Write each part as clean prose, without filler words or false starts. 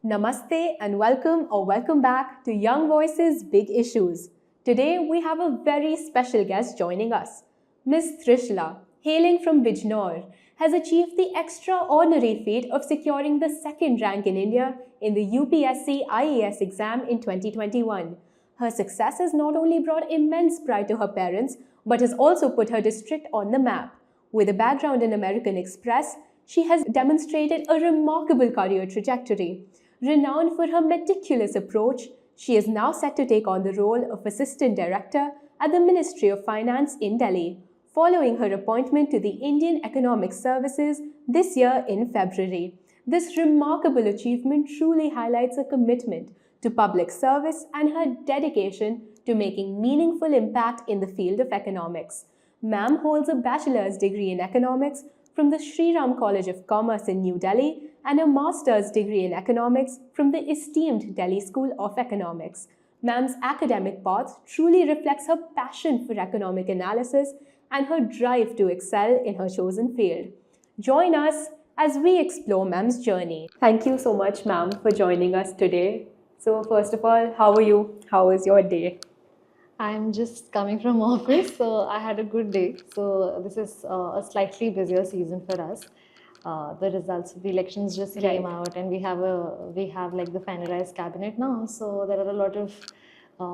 Namaste and welcome back to Young Voices Big Issues. Today we have a very special guest joining us. Miss Trishla, hailing from Bijnor, has achieved the extraordinary feat of securing the second rank in India in the UPSC IES exam in 2021. Her success has not only brought immense pride to her parents, but has also put her district on the map. With a background in American Express, she has demonstrated a remarkable career trajectory. Renowned for her meticulous approach, she is now set to take on the role of Assistant Director at the Ministry of Finance in Delhi, following her appointment to the Indian Economic Services this year in February. This remarkable achievement truly highlights her commitment to public service and her dedication to making meaningful impact in the field of economics. Ma'am holds a bachelor's degree in economics from the Shri College of Commerce in New Delhi and a master's degree in economics from the esteemed Delhi School of Economics. Ma'am's academic path truly reflects her passion for economic analysis and her drive to excel in her chosen field. Join us as we explore Ma'am's journey. Thank you so much, Ma'am, for joining us today. So first of all, how are you? How was your day? I'm just coming from office, so I had a good day. So this is a slightly busier season for us. The results of the elections just came out, and we have like the finalized cabinet now. So there are a lot of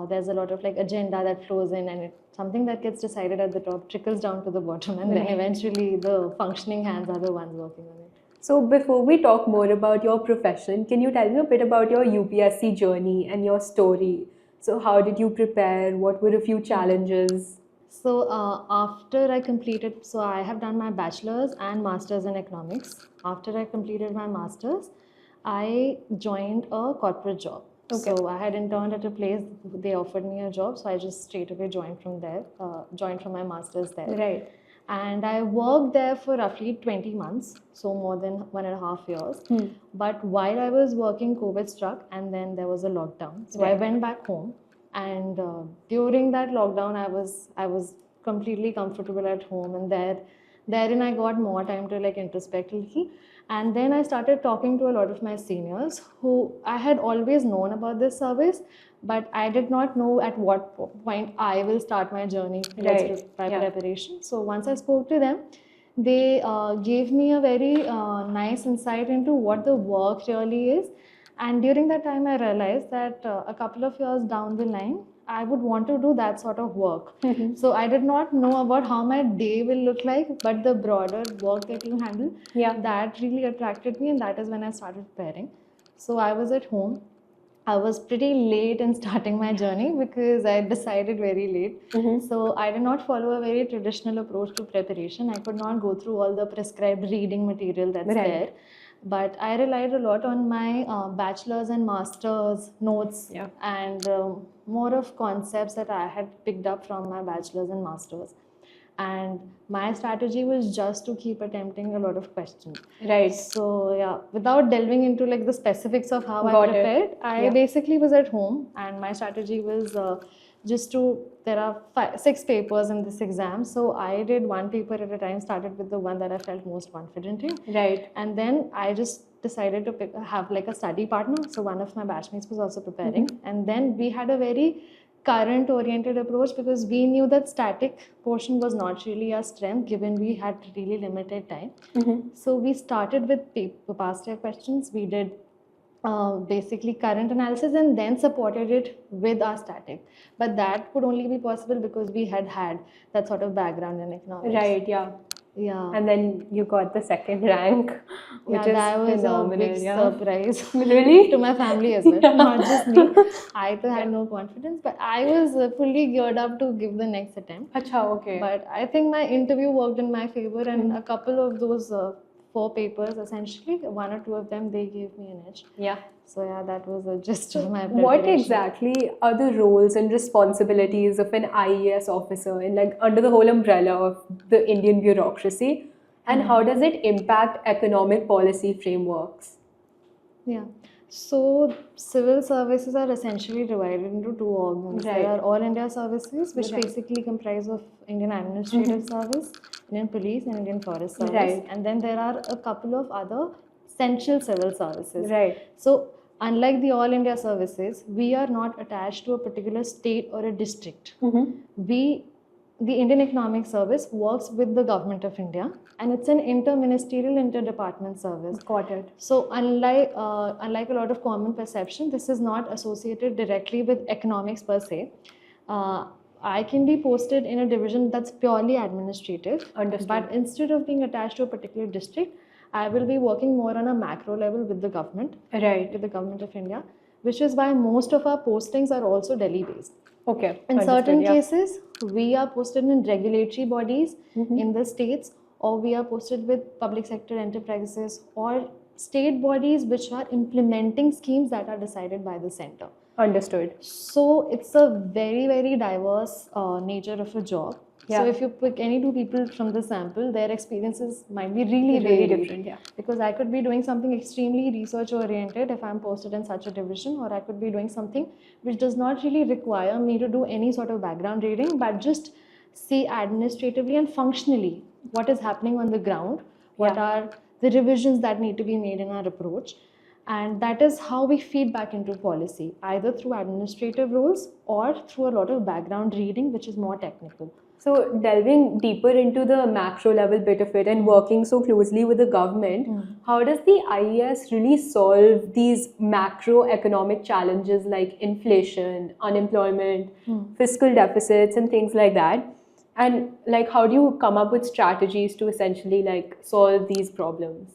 there's a lot of like agenda that flows in, and something that gets decided at the top trickles down to the bottom, and then eventually the functioning hands are the ones working on it. So before we talk more about your profession, can you tell me a bit about your UPSC journey and your story? So how did you prepare? What were a few challenges? So after I completed, so I have done my bachelor's and master's in economics. After I completed my master's, I joined a corporate job. Okay. So I had interned at a place, they offered me a job, so I just straight away joined from there, joined from my master's there. Right. And I worked there for roughly 20 months, so more than 1.5 years. But while I was working, COVID struck, and then there was a lockdown. So I went back home, and during that lockdown, I was completely comfortable at home, and therein I got more time to like introspect a little. And then I started talking to a lot of my seniors who I had always known about this service, but I did not know at what point I will start my journey towards preparation. So once I spoke to them, they gave me a very nice insight into what the work really is. And during that time, I realized that a couple of years down the line, I would want to do that sort of work. So I did not know about how my day will look like, but the broader work that you handle, that really attracted me, and that is when I started preparing. So I was at home. I was pretty late in starting my journey because I decided very late. So I did not follow a very traditional approach to preparation. I could not go through all the prescribed reading material that's there. But I relied a lot on my bachelor's and master's notes and more of concepts that I had picked up from my bachelor's and master's. And my strategy was just to keep attempting a lot of questions. Right. So yeah, without delving into like the specifics of how I prepared, I basically was at home, and my strategy was there are 6 papers in this exam. So I did one paper at a time, started with the one that I felt most confident in. Right. And then I just decided to have like a study partner. So one of my batchmates was also preparing. And then we had a very current oriented approach because we knew that static portion was not really our strength given we had really limited time. So we started with past year questions. We did basically current analysis and then supported it with our static. But that could only be possible because we had that sort of background in economics. Right, yeah. And then you got the second rank, which is that was phenomenal. A big surprise. Really? To my family as well, not just me. I had no confidence, but I was fully geared up to give the next attempt. Achha, okay. But I think my interview worked in my favor, and a couple of those 4 papers, essentially, 1 or 2 of them, they gave me an edge. Yeah. So yeah, that was a gist of my preparation. What exactly are the roles and responsibilities of an IES officer in like under the whole umbrella of the Indian bureaucracy, and how does it impact economic policy frameworks? Yeah. So civil services are essentially divided into 2 organs. There are All India Services, which basically comprise of Indian Administrative Service, Indian Police, and Indian Forest Service. And then there are a couple of other central civil services. Right. So unlike the All India services, we are not attached to a particular state or a district. The Indian Economic Service works with the Government of India, and it's an interministerial, interdepartment service. Got it. So unlike a lot of common perception, this is not associated directly with economics per se. I can be posted in a division that's purely administrative. Understood. But instead of being attached to a particular district, I will be working more on a macro level with the government, Right. with the Government of India, which is why most of our postings are also Delhi based. Okay. In Understood, certain yeah. cases, we are posted in regulatory bodies in the states, or we are posted with public sector enterprises or state bodies which are implementing schemes that are decided by the center. Understood. So it's a very, very diverse nature of a job. Yeah. So if you pick any two people from the sample, their experiences might be really Really varied. different, yeah. Because I could be doing something extremely research oriented if I'm posted in such a division, or I could be doing something which does not really require me to do any sort of background reading, but just see administratively and functionally what is happening on the ground, what are the revisions that need to be made in our approach. And that is how we feed back into policy, either through administrative roles or through a lot of background reading, which is more technical. So delving deeper into the macro level bit of it and working so closely with the government, how does the IES really solve these macroeconomic challenges like inflation, unemployment, fiscal deficits and things like that? And like how do you come up with strategies to essentially like solve these problems?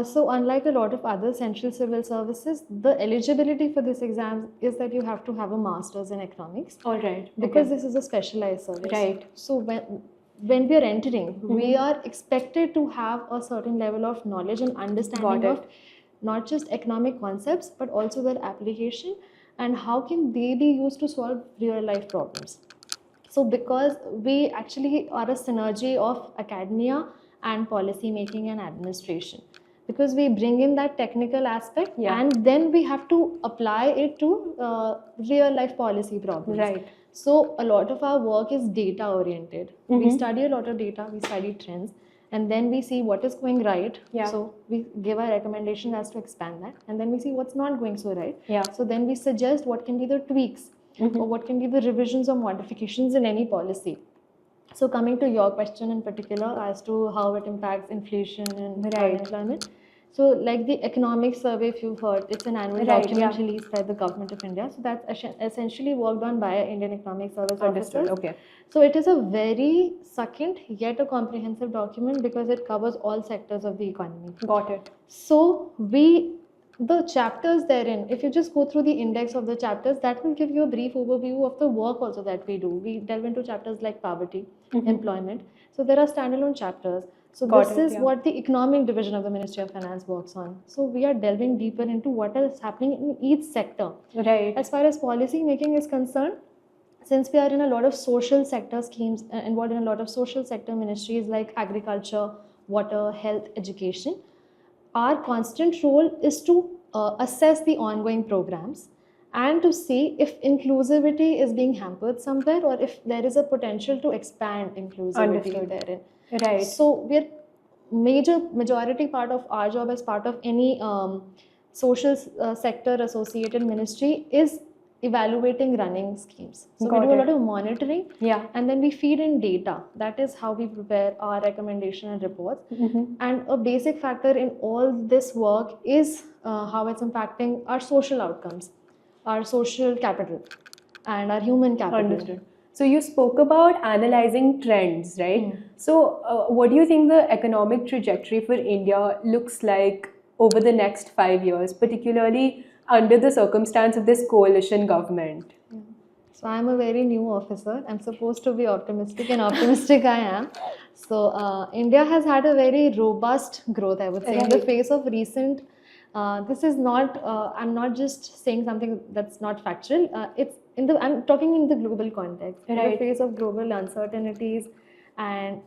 So unlike a lot of other central civil services, the eligibility for this exam is that you have to have a master's in economics. All right. Because this is a specialized service. Right. So when we are entering, we are expected to have a certain level of knowledge and understanding of not just economic concepts, but also their application and how can they be used to solve real life problems. So because we actually are a synergy of academia and policy making and administration, because we bring in that technical aspect and then we have to apply it to real life policy problems. Right. So a lot of our work is data oriented. We study a lot of data, we study trends, and then we see what is going right. So we give our recommendation as to expand that, and then we see what's not going so right. So then we suggest what can be the tweaks or what can be the revisions or modifications in any policy. So coming to your question in particular as to how it impacts inflation and unemployment. So like the economic survey, if you've heard, it's an annual document released by the Government of India. So that's essentially worked on by Indian Economic Service officers. Okay. So it is a very succinct yet a comprehensive document because it covers all sectors of the economy. Got it. So the chapters therein, if you just go through the index of the chapters, that will give you a brief overview of the work also that we do. We delve into chapters like poverty, employment. So there are standalone chapters. So this is what the economic division of the Ministry of Finance works on. So we are delving deeper into what is happening in each sector. Right. As far as policy making is concerned, since we are in a lot of social sector schemes, involved in a lot of social sector ministries like agriculture, water, health, education, our constant role is to assess the ongoing programs and to see if inclusivity is being hampered somewhere or if there is a potential to expand inclusivity therein. Right. So majority part of our job as part of any social sector associated ministry is evaluating running schemes. So we do a lot of monitoring and then we feed in data. That is how we prepare our recommendation and reports. And a basic factor in all this work is how it's impacting our social outcomes, our social capital and our human capital. Understood. So you spoke about analyzing trends, right? So what do you think the economic trajectory for India looks like over the next 5 years, particularly under the circumstance of this coalition government? So I'm a very new officer. I'm supposed to be optimistic and optimistic I am. So India has had a very robust growth, I would say, in the face of recent, this is not, I'm not just saying something that's not factual. I'm talking in the global context. In the face of global uncertainties, and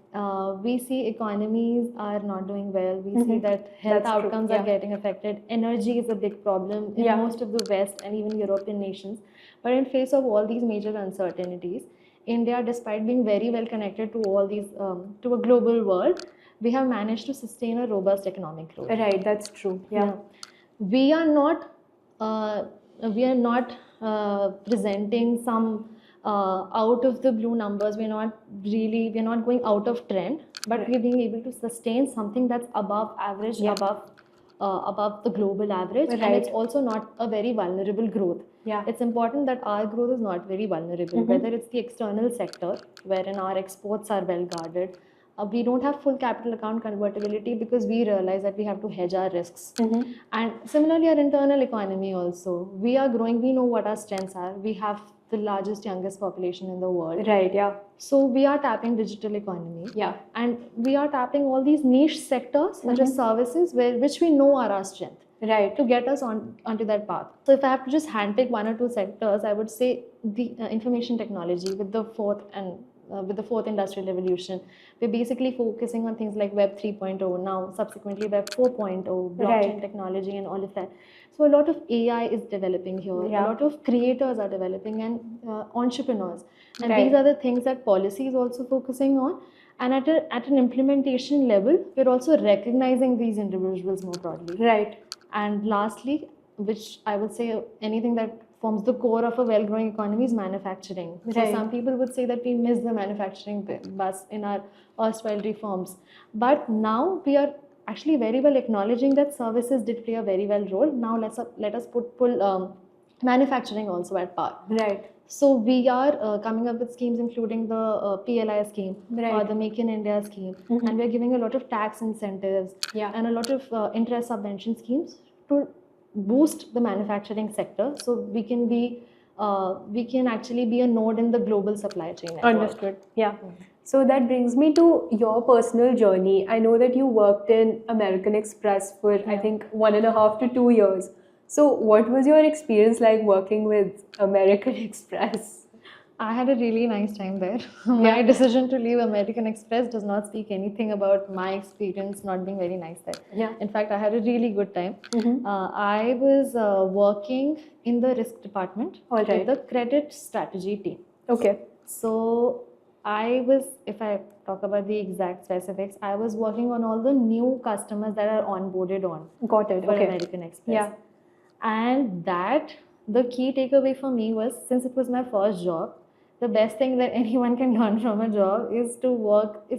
we see economies are not doing well. We see that health outcomes are getting affected. Energy is a big problem in most of the West and even European nations. But in face of all these major uncertainties, India, despite being very well connected to all these, to a global world, we have managed to sustain a robust economic growth. Right, that's true. Yeah. We are not we are not presenting some out of the blue numbers. We're not going out of trend, but we're being able to sustain something that's above average, above the global average, and it's also not a very vulnerable growth. It's important that our growth is not very vulnerable, whether it's the external sector, wherein our exports are well guarded. We don't have full capital account convertibility because we realize that we have to hedge our risks. And similarly, our internal economy also. We are growing, we know what our strengths are. We have the largest, youngest population in the world. So we are tapping digital economy. And we are tapping all these niche sectors, such as services, which we know are our strength. To get us onto that path. So if I have to just handpick one or two sectors, I would say the information technology with the fourth industrial revolution. We're basically focusing on things like Web 3.0, now subsequently Web 4.0, blockchain technology and all of that. So a lot of AI is developing here. A lot of creators are developing and entrepreneurs. And these are the things that policy is also focusing on. And at an implementation level, we're also recognizing these individuals more broadly. And lastly, which I would say anything that forms the core of a well-growing economy is manufacturing. So some people would say that we miss the manufacturing bus in our erstwhile reforms. But now we are actually very well acknowledging that services did play a very well role. Now let us pull manufacturing also at par. So we are coming up with schemes including the PLI scheme or the Make in India scheme, and we are giving a lot of tax incentives and a lot of interest subvention schemes to boost the manufacturing sector, so we can actually be a node in the global supply chain network. Understood. So that brings me to your personal journey. I know that you worked in American Express for I think 1.5 to 2 years. So what was your experience like working with American Express? I had a really nice time there. My decision to leave American Express does not speak anything about my experience not being very nice there. In fact, I had a really good time. I was working in the risk department with the credit strategy team. So I was, if I talk about the exact specifics, I was working on all the new customers that are onboarded on for American Express. And that, the key takeaway for me was, since it was my first job, the best thing that anyone can learn from a job is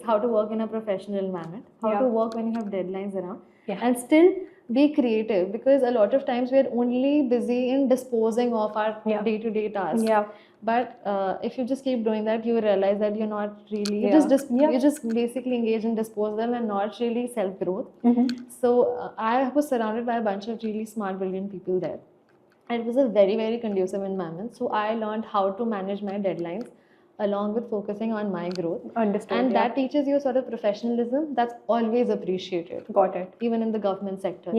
how to work in a professional manner, how to work when you have deadlines around, and still be creative, because a lot of times we are only busy in disposing of our day-to-day tasks. But if you just keep doing that, you realize that you're not really, you just basically engage in disposal and not really self-growth. So I was surrounded by a bunch of really smart, brilliant people there. And it was a very, very conducive environment. So I learned how to manage my deadlines along with focusing on my growth. And that teaches you sort of professionalism that's always appreciated. Even in the government sector.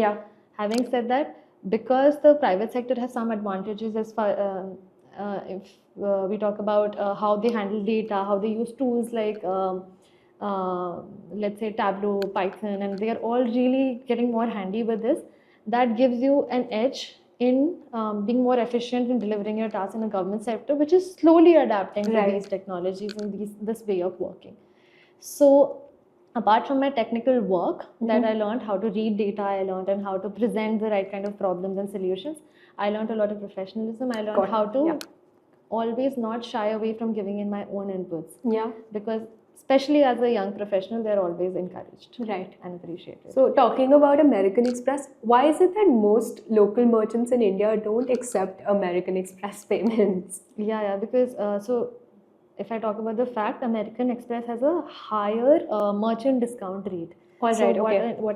Having said that, because the private sector has some advantages as far if we talk about how they handle data, how they use tools like let's say Tableau, Python, and they are all really getting more handy with this. That gives you an edge in being more efficient in delivering your tasks in the government sector, which is slowly adapting to these technologies and this way of working. So apart from my technical work that I learned how to read data, I learned and how to present the right kind of problems and solutions. I learned a lot of professionalism. I learned how to always not shy away from giving in my own inputs. Because especially as a young professional, they're always encouraged and appreciated. So talking about American Express, why is it that most local merchants in India don't accept American Express payments? Because so if I talk about the fact, American Express has a higher merchant discount rate. What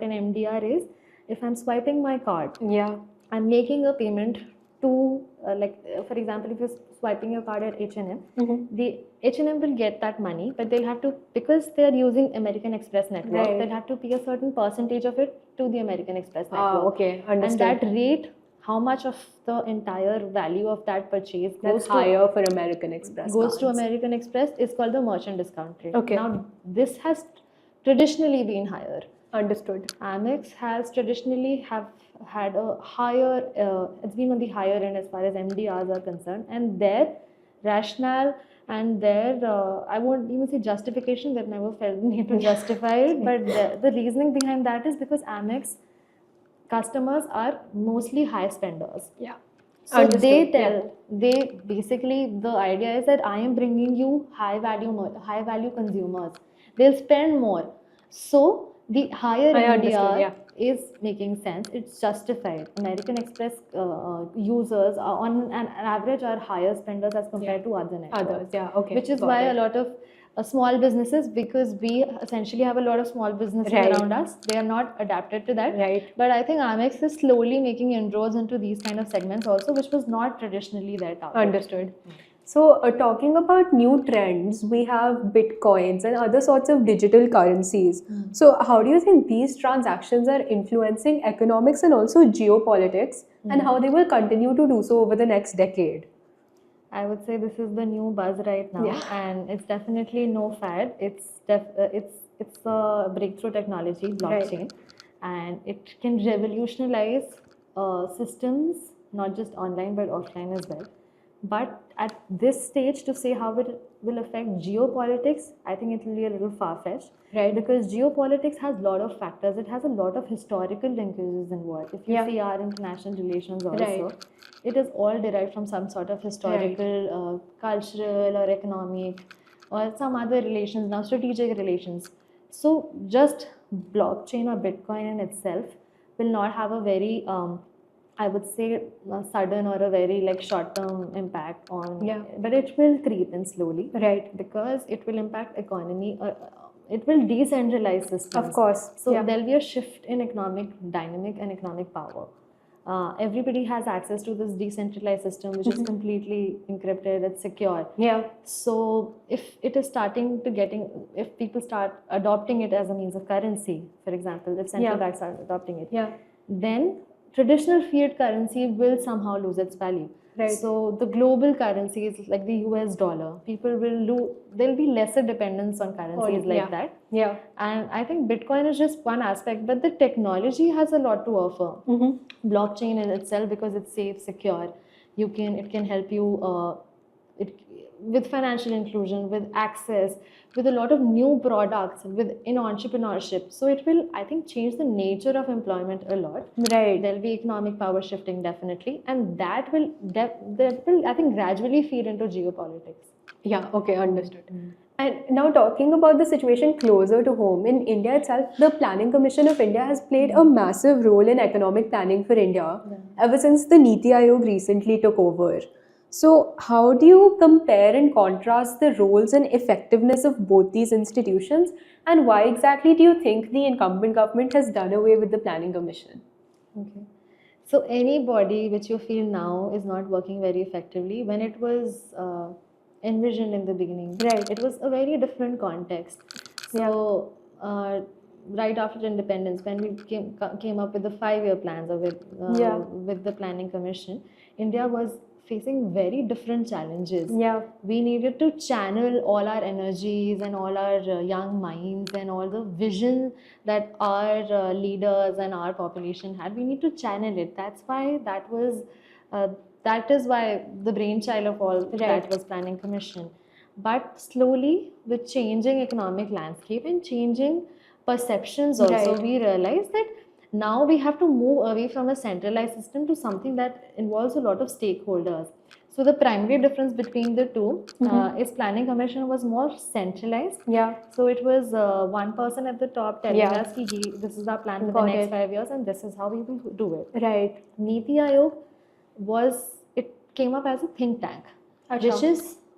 an MDR is, if I'm swiping my card, I'm making a payment to, for example, if you're swiping your card at H&M, the H&M will get that money, but they'll have to, because they're using American Express network, they'll have to pay a certain percentage of it to the American Express network. And that rate, how much of the entire value of that purchase goes higher for American Express to American Express is called the merchant discount rate. Now, this has traditionally been higher. Amex has traditionally had a higher, it's been on the higher end as far as MDRs are concerned, and their rationale and their, I won't even say justification, they've never felt the need to justify it, but the reasoning behind that is because Amex customers are mostly high spenders. Yeah. So Understood. they basically, the idea is that I am bringing you high value consumers. They'll spend more. So the higher I understood. ADR is making sense. It's justified. American Express users are on an average are higher spenders as compared to other networks. Others. Yeah. Okay. Which is got why it. a lot of small businesses, because we essentially have a lot of small businesses around us, they are not adapted to that. Right. But I think Amex is slowly making inroads into these kind of segments also, which was not traditionally their target. Understood. So, talking about new trends, we have bitcoins and other sorts of digital currencies. So, how do you think these transactions are influencing economics and also geopolitics, and how they will continue to do so over the next decade? I would say this is the new buzz right now, and it's definitely no fad. It's a breakthrough technology, blockchain, and it can revolutionize systems, not just online but offline as well. But at this stage, to say how it will affect geopolitics, I think it will be a little far-fetched. Right. Because geopolitics has a lot of factors. It has a lot of historical linkages involved. If you see our international relations also, it is all derived from some sort of historical, cultural or economic or some other relations, now strategic relations. So just blockchain or Bitcoin in itself will not have a very I would say sudden or a very like short-term impact on, but it will creep in slowly, Right. because it will impact economy. It will decentralize systems. Of course. So there'll be a shift in economic dynamic and economic power. Everybody has access to this decentralized system, which is completely encrypted, it's secure. So if it is starting to if people start adopting it as a means of currency, for example, if central banks start adopting it, then traditional fiat currency will somehow lose its value. Right. So the global currencies like the US dollar, people will there'll be lesser dependence on currencies like that. And I think Bitcoin is just one aspect, but the technology has a lot to offer. Blockchain in itself, because it's safe, secure, it can help you with financial inclusion, with access, with a lot of new products, in entrepreneurship. So it will, I think, change the nature of employment a lot. Right. There'll be economic power shifting definitely, and that will I think gradually feed into geopolitics. Yeah, okay, understood. And now talking about the situation closer to home, in India itself, the Planning Commission of India has played a massive role in economic planning for India ever since the Niti Aayog recently took over. So how do you compare and contrast the roles and effectiveness of both these institutions, and why exactly do you think the incumbent government has done away with the Planning Commission? Okay. So any body which you feel now is not working very effectively, when it was envisioned in the beginning, it was a very different context. So right after independence, when we came up with the 5-year plans with the Planning Commission, India was facing very different challenges. We needed to channel all our energies and all our young minds and all the vision that our leaders and our population had. We need to channel it. That's why that is why the brainchild of all that was Planning Commission. But slowly, with changing economic landscape and changing perceptions also, we realized that now we have to move away from a centralized system to something that involves a lot of stakeholders. So the primary difference between the two is Planning Commission was more centralized. So it was one person at the top telling us, this is our plan for the next 5 years and this is how we will do it. Niti Aayog came up as a think tank,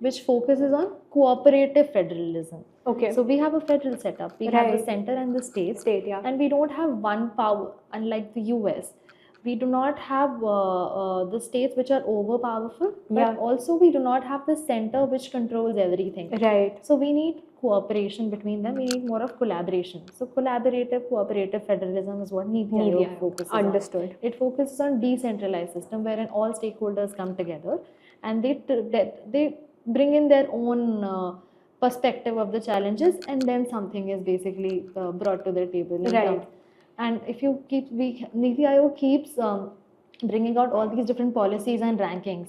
which focuses on cooperative federalism. So we have a federal setup. We have the center and the state, and we don't have one power, unlike the US. We do not have the states which are overpowerful, but also we do not have the center which controls everything. So we need cooperation between them. We need more of collaboration. So cooperative federalism is what Niti Aayog focuses on. It focuses on decentralized system wherein all stakeholders come together and they bring in their own perspective of the challenges, and then something is basically brought to the table. And if you Niti Aayog keeps bringing out all these different policies and rankings.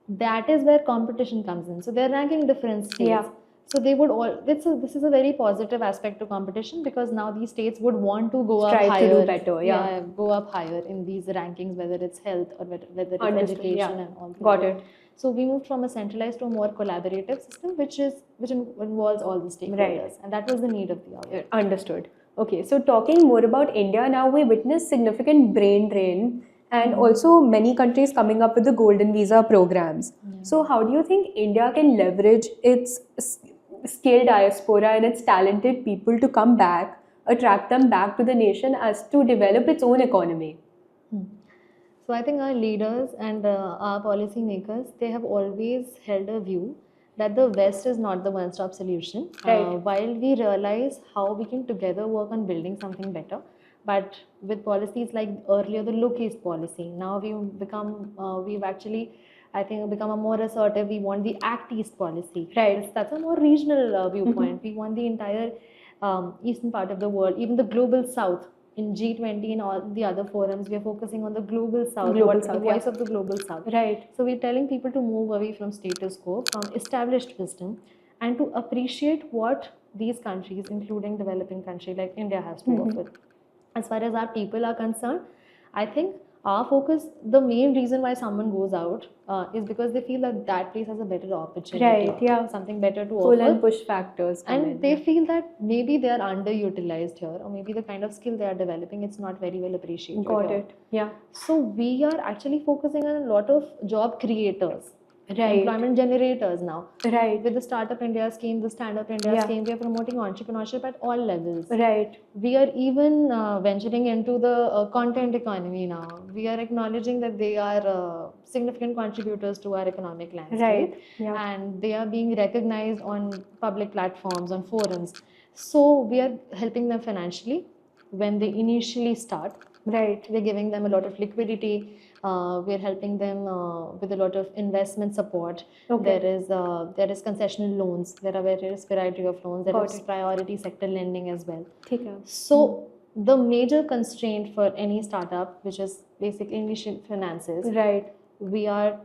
That is where competition comes in. So they're ranking different states. So they would all. This is a very positive aspect to competition, because now these states would want to go up Strive higher. to do better, yeah. Go up higher in these rankings, whether it's health or whether it's Understood, education yeah. and all. Got it. So we moved from a centralized to a more collaborative system, which involves all the stakeholders, Right. and that was the need of the hour. Understood. Okay, so talking more about India now, we witness significant brain drain and also many countries coming up with the golden visa programs. So how do you think India can leverage its skilled diaspora and its talented people to come back, attract them back to the nation as to develop its own economy? So I think our leaders and our policy makers, they have always held a view that the West is not the one-stop solution. Right. While we realize how we can together work on building something better, but with policies like earlier the look east policy, now we've actually, I think, become a more assertive. We want the act east policy. Right. That's a more regional viewpoint. We want the entire eastern part of the world, even the global south. In G20 and all the other forums, we are focusing on the global south, the voice of the global south. Right. So we're telling people to move away from status quo, from established wisdom, and to appreciate what these countries, including developing countries like India, has to offer. As far as our people are concerned, I think our focus, the main reason why someone goes out is because they feel that that place has a better opportunity, Right, yeah. something better to Pull offer. and push factors come And in, they yeah. feel that maybe they are underutilized here, or maybe the kind of skill they are developing, it's not very well appreciated Got here. it, yeah. So we are actually focusing on a lot of job creators, Right. employment generators now. Right. With the Startup India scheme, the Stand Up India Yeah. scheme, we are promoting entrepreneurship at all levels. Right. We are even venturing into the content economy now. We are acknowledging that they are significant contributors to our economic landscape. Right, yeah. And they are being recognized on public platforms, on forums. So we are helping them financially when they initially start. Right. We're giving them a lot of liquidity. We're helping them with a lot of investment support. Okay. There is concessional loans. There are various variety of loans. There Got is it. priority sector lending as well. Okay. So the major constraint for any startup, which is basically initial finances, Right. we are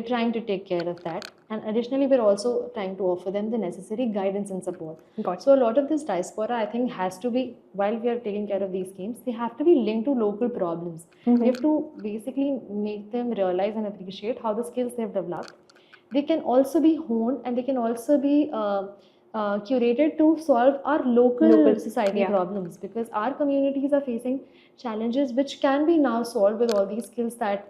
trying to take care of that, and additionally we're also trying to offer them the necessary guidance and support. Got it. So a lot of this diaspora, I think, has to be, while we are taking care of these schemes, they have to be linked to local problems. We have to basically make them realize and appreciate how the skills they've developed, they can also be honed, and they can also be curated to solve our local society problems, because our communities are facing challenges which can be now solved with all these skills that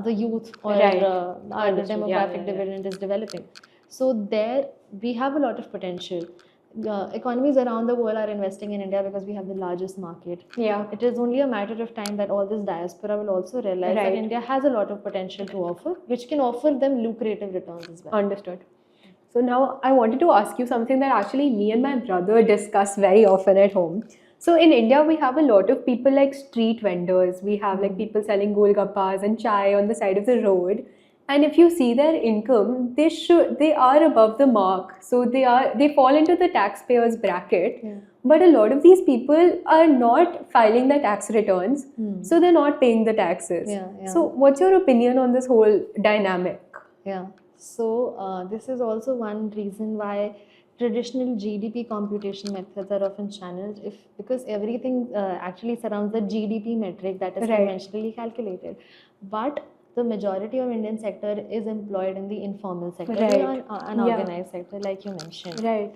the youth or our demographic dividend is developing. So there we have a lot of potential. Economies around the world are investing in India because we have the largest market. Yeah. It is only a matter of time that all this diaspora will also realize that India has a lot of potential to offer, which can offer them lucrative returns as well. Understood. So now I wanted to ask you something that actually me and my brother discuss very often at home. So in India, we have a lot of people like street vendors. We have like people selling golgappas and chai on the side of the road. And if you see their income, they are above the mark. So they fall into the taxpayers bracket. Yeah. But a lot of these people are not filing their tax returns. So they're not paying the taxes. Yeah. So what's your opinion on this whole dynamic? Yeah. So this is also one reason why traditional GDP computation methods are often channeled, because everything actually surrounds the GDP metric that is conventionally calculated. But the majority of Indian sector is employed in the informal sector, the unorganized sector, like you mentioned. Right.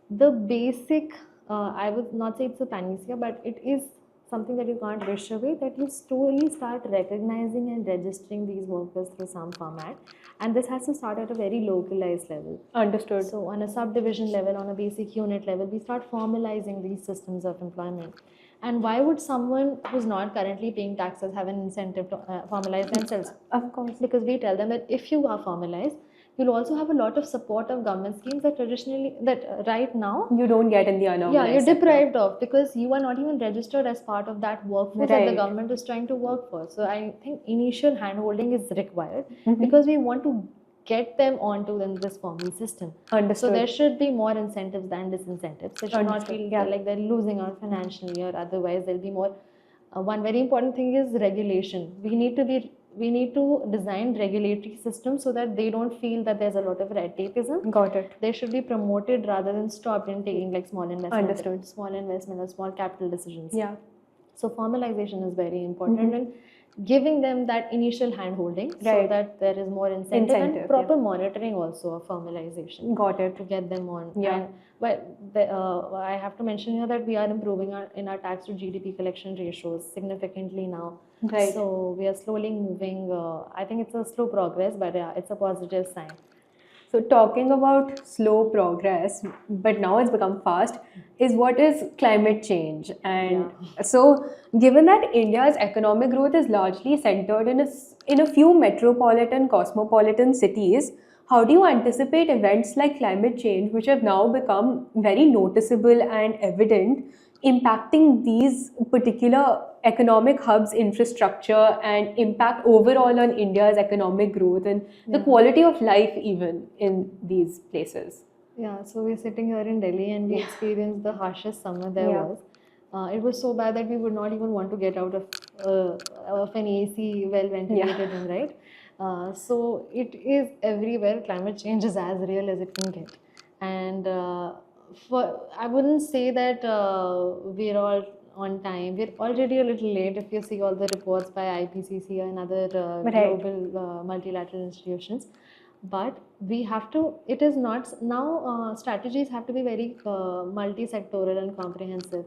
The basic, I would not say it's a panacea, but it is something that you can't wish away, that you slowly start recognizing and registering these workers through some format. And this has to start at a very localized level. Understood. So on a subdivision level, on a basic unit level, we start formalizing these systems of employment. And why would someone who's not currently paying taxes have an incentive to formalize themselves? Of course. Because we tell them that if you are formalized, you'll also have a lot of support of government schemes that right now you don't get in the unorganized you're deprived of, because you are not even registered as part of that workforce that the government is trying to work for. So I think initial handholding is required, because we want to get them onto this formal system. Understood. So there should be more incentives than disincentives. They should not feel like they're losing out financially, or otherwise there'll be more. One very important thing is regulation. We need to be we need to design regulatory systems so that they don't feel that there's a lot of red tapeism. Got it. They should be promoted rather than stopped in taking like small investment, Understood. small investment or small capital decisions. Yeah. So formalization is very important and giving them that initial hand holding so that there is more incentive and proper monitoring also of formalization. Got it. To get them on. Yeah. And, but I have to mention here that we are improving in our tax to GDP collection ratios significantly now. Right. So we are slowly moving. I think it's a slow progress, but yeah, it's a positive sign. So talking about slow progress, but now it's become fast, is what is climate change. And so given that India's economic growth is largely centered in a few metropolitan, cosmopolitan cities, how do you anticipate events like climate change, which have now become very noticeable and evident, impacting these particular economic hubs infrastructure and impact overall on India's economic growth and the quality of life even in these places? Yeah, so we're sitting here in Delhi and we experienced the harshest summer there was. It was so bad that we would not even want to get out of an AC well ventilated room, right? So it is everywhere. Climate change is as real as it can get. And I wouldn't say that we're all on time. We're already a little late if you see all the reports by IPCC and other global multilateral institutions. But we have to, it is not, now strategies have to be very multi-sectoral and comprehensive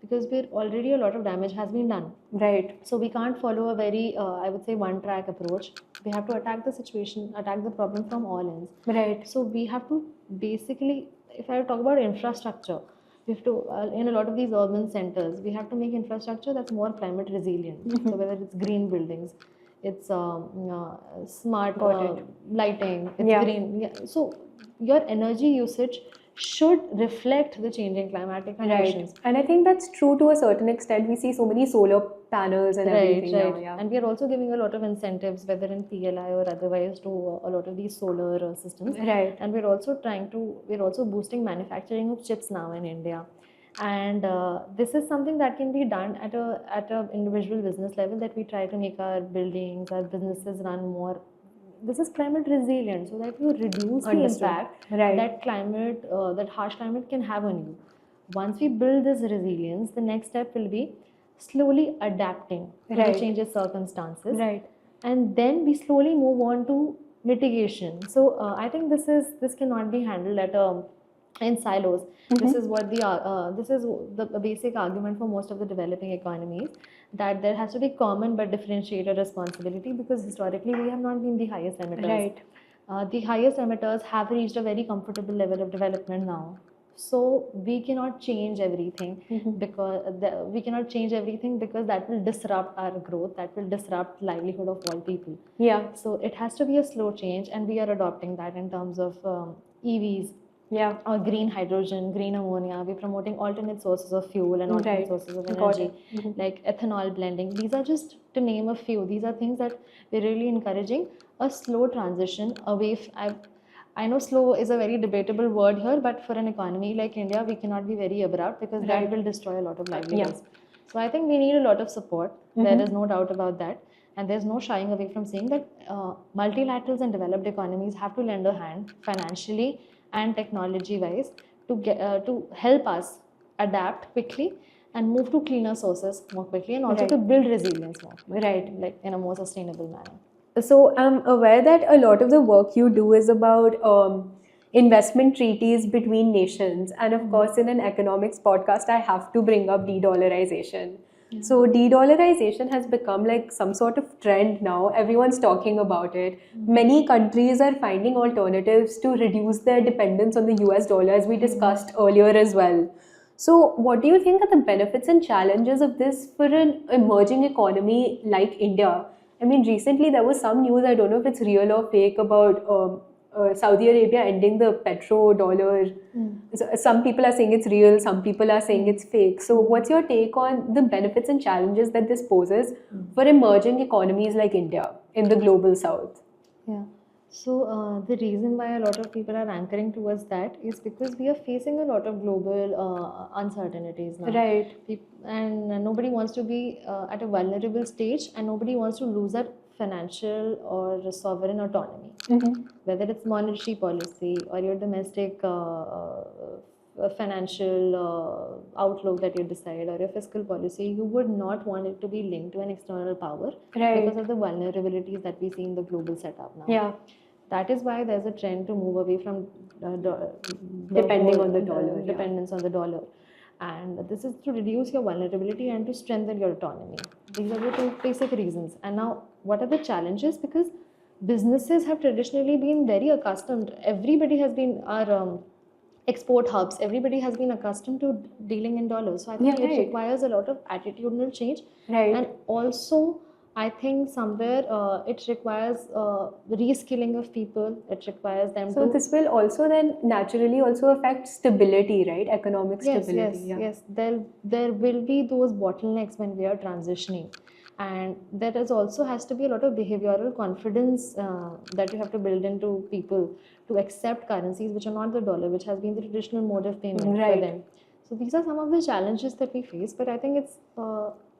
because we're already a lot of damage has been done. Right. So we can't follow a very, I would say, one-track approach. We have to attack the situation, attack the problem from all ends. Right. So we have to basically, if I talk about infrastructure, we have to, in a lot of these urban centers, we have to make infrastructure that's more climate resilient. So whether it's green buildings, it's smart lighting, it's green. Yeah. So your energy usage should reflect the changing climatic conditions. Right. And I think that's true to a certain extent. We see so many solar panels and everything now. Yeah. And we are also giving a lot of incentives, whether in PLI or otherwise, to a lot of these solar systems. Right. And we're also boosting manufacturing of chips now in India. And this is something that can be done at a individual business level, that we try to make our buildings, our businesses run more. This is climate resilient, so that you reduce the impact that climate, that harsh climate can have on you. Once we build this resilience, the next step will be slowly adapting to the changes circumstances. Right. And then we slowly move on to mitigation. So I think this cannot be handled in silos. This is what the basic argument for most of the developing economies, that there has to be common but differentiated responsibility, because historically we have not been the highest emitters. Right. The highest emitters have reached a very comfortable level of development now. So we cannot change everything because that will disrupt our growth, that will disrupt livelihood of all people. Yeah. So it has to be a slow change, and we are adopting that in terms of EVs. Yeah. Or green hydrogen, green ammonia. We're promoting alternate sources of fuel and alternate sources of energy, like ethanol blending. These are just to name a few. These are things that we're really encouraging a slow transition away. I know slow is a very debatable word here, but for an economy like India, we cannot be very abrupt, because that will destroy a lot of livelihoods. So I think we need a lot of support. There is no doubt about that. And there's no shying away from saying that multilaterals and developed economies have to lend a hand financially and technology-wise to help us adapt quickly and move to cleaner sources more quickly, and also to build resilience more quickly, like in a more sustainable manner. So I'm aware that a lot of the work you do is about investment treaties between nations, and of course in an economics podcast I have to bring up de-dollarization. So de-dollarization has become like some sort of trend now. Everyone's talking about it. Many countries are finding alternatives to reduce their dependence on the US dollar, as we discussed earlier as well. So what do you think are the benefits and challenges of this for an emerging economy like India? I mean, recently there was some news, I don't know if it's real or fake, about Saudi Arabia ending the petrodollar. Some people are saying it's real, some people are saying it's fake. So what's your take on the benefits and challenges that this poses for emerging economies like India in the global south? Yeah. So the reason why a lot of people are anchoring towards that is because we are facing a lot of global uncertainties now. Right. And nobody wants to be at a vulnerable stage, and nobody wants to lose that financial or sovereign autonomy, whether it's monetary policy or your domestic financial outlook that you decide, or your fiscal policy, you would not want it to be linked to an external power because of the vulnerabilities that we see in the global setup now. Yeah. That is why there's a trend to move away from dependence on the dollar. And this is to reduce your vulnerability and to strengthen your autonomy. These are the two basic reasons. And now, what are the challenges? Because businesses have traditionally been very accustomed. Everybody has been our export hubs. Everybody has been accustomed to dealing in dollars. So I think it requires a lot of attitudinal change. And also, I think somewhere it requires reskilling of people. It requires them So this will also then naturally also affect stability, right? Economic stability. Yes. There will be those bottlenecks when we are transitioning. And there is also has to be a lot of behavioral confidence that you have to build into people to accept currencies which are not the dollar, which has been the traditional mode of payment for them. So these are some of the challenges that we face, but I think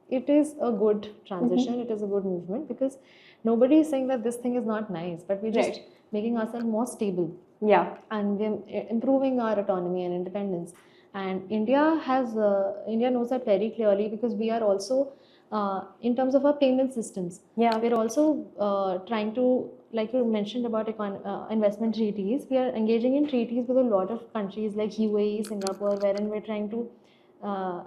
it is a good transition. It is a good movement, because nobody is saying that this thing is not nice, but we're just making ourselves more stable. Yeah. And we're improving our autonomy and independence. And India knows that very clearly, because we are also in terms of our payment systems. Yeah. We're also trying to, like you mentioned about investment treaties, we are engaging in treaties with a lot of countries like UAE, Singapore, wherein we're trying to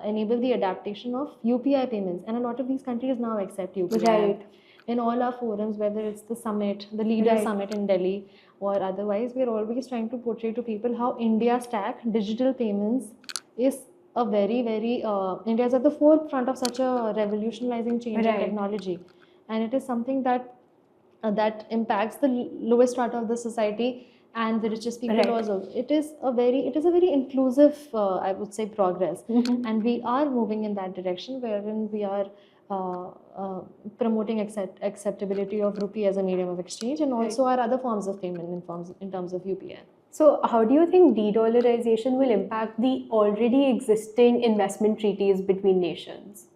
enable the adaptation of UPI payments. And a lot of these countries now accept UPI. Right. In all our forums, whether it's the summit, the leader summit in Delhi, or otherwise, we're always trying to portray to people how India stack digital payments is a very, very, India's at the forefront of such a revolutionizing change in technology. And it is something that impacts the lowest strata of the society and the richest people also. It is a very inclusive, I would say, progress. And we are moving in that direction, wherein we are promoting acceptability of rupee as a medium of exchange, and also our other forms of payment in terms of UPI. So how do you think de-dollarization will impact the already existing investment treaties between nations?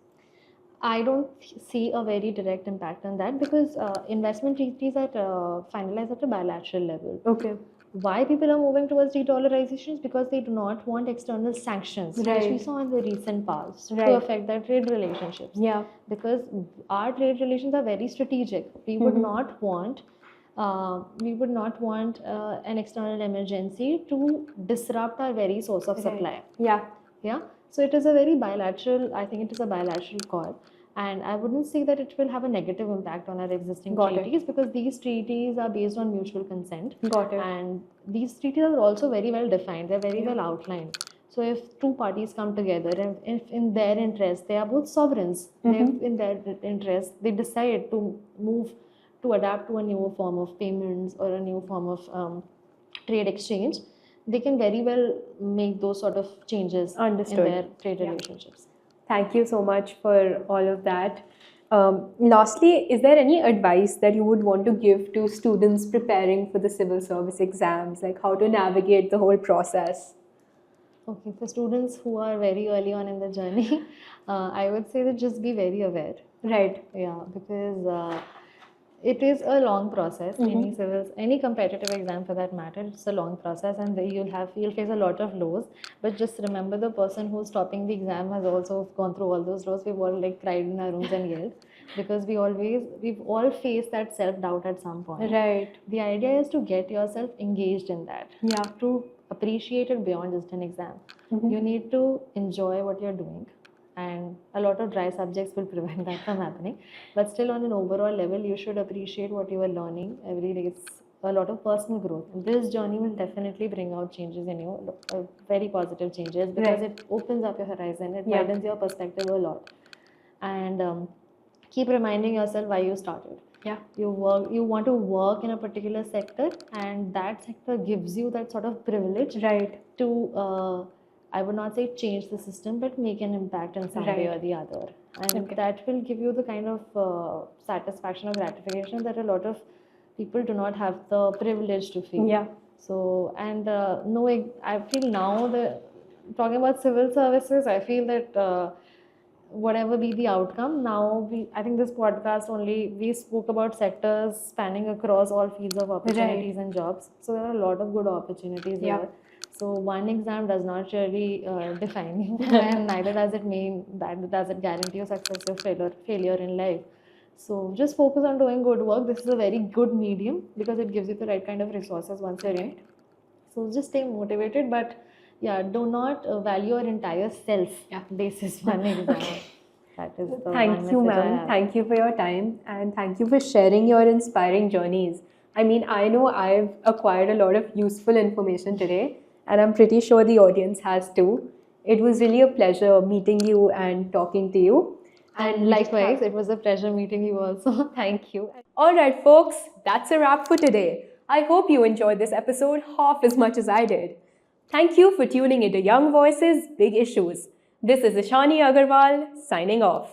I don't see a very direct impact on that, because investment treaties are finalized at a bilateral level. Okay. Why people are moving towards de-dollarization is because they do not want external sanctions, which we saw in the recent past, to affect their trade relationships. Yeah. Because our trade relations are very strategic. We would not want an external emergency to disrupt our very source of supply. Yeah. So it is a very bilateral, I think it is a bilateral call. And I wouldn't say that it will have a negative impact on our existing treaties, because these treaties are based on mutual consent. And these treaties are also very well defined. They're very well outlined. So if two parties come together, and if in their interest, they are both sovereigns, in their interest, they decide to adapt to a new form of payments or a new form of trade exchange, they can very well make those sort of changes in their trade relationships. Thank you so much for all of that. Lastly, is there any advice that you would want to give to students preparing for the civil service exams, like how to navigate the whole process? Okay, for students who are very early on in the journey, I would say that just be very aware. Right. Yeah, because it is a long process. Any competitive exam for that matter, it's a long process, and you'll face a lot of lows. But just remember, the person who's topping the exam has also gone through all those lows. We've all cried in our rooms and yelled, because we've all faced that self-doubt at some point. Right. The idea is to get yourself engaged in that. Yeah. To appreciate it beyond just an exam. You need to enjoy what you're doing. And a lot of dry subjects will prevent that from happening. But still, on an overall level, you should appreciate what you are learning every day. It's a lot of personal growth. And this journey will definitely bring out changes in you, very positive changes, because it opens up your horizon. It widens your perspective a lot. And keep reminding yourself why you started. Yeah. You want to work in a particular sector, and that sector gives you that sort of privilege to I would not say change the system, but make an impact in some way or the other. And that will give you the kind of satisfaction or gratification that a lot of people do not have the privilege to feel. Yeah. So, and I feel now talking about civil services, I feel that whatever be the outcome, now I think this podcast only, we spoke about sectors spanning across all fields of opportunities and jobs. So there are a lot of good opportunities here. So one exam does not really define you, and neither does it mean that does it guarantee you success or failure in life. So just focus on doing good work. This is a very good medium because it gives you the right kind of resources once you're in. So just stay motivated, but yeah, do not value your entire self basis one exam. That is the Thank you, ma'am. Thank you for your time, and thank you for sharing your inspiring journeys. I mean, I know I've acquired a lot of useful information today, and I'm pretty sure the audience has too. It was really a pleasure meeting you and talking to you. And likewise, it was a pleasure meeting you also. Thank you. All right, folks, that's a wrap for today. I hope you enjoyed this episode half as much as I did. Thank you for tuning into Young Voices, Big Issues. This is Ishani Agarwal signing off.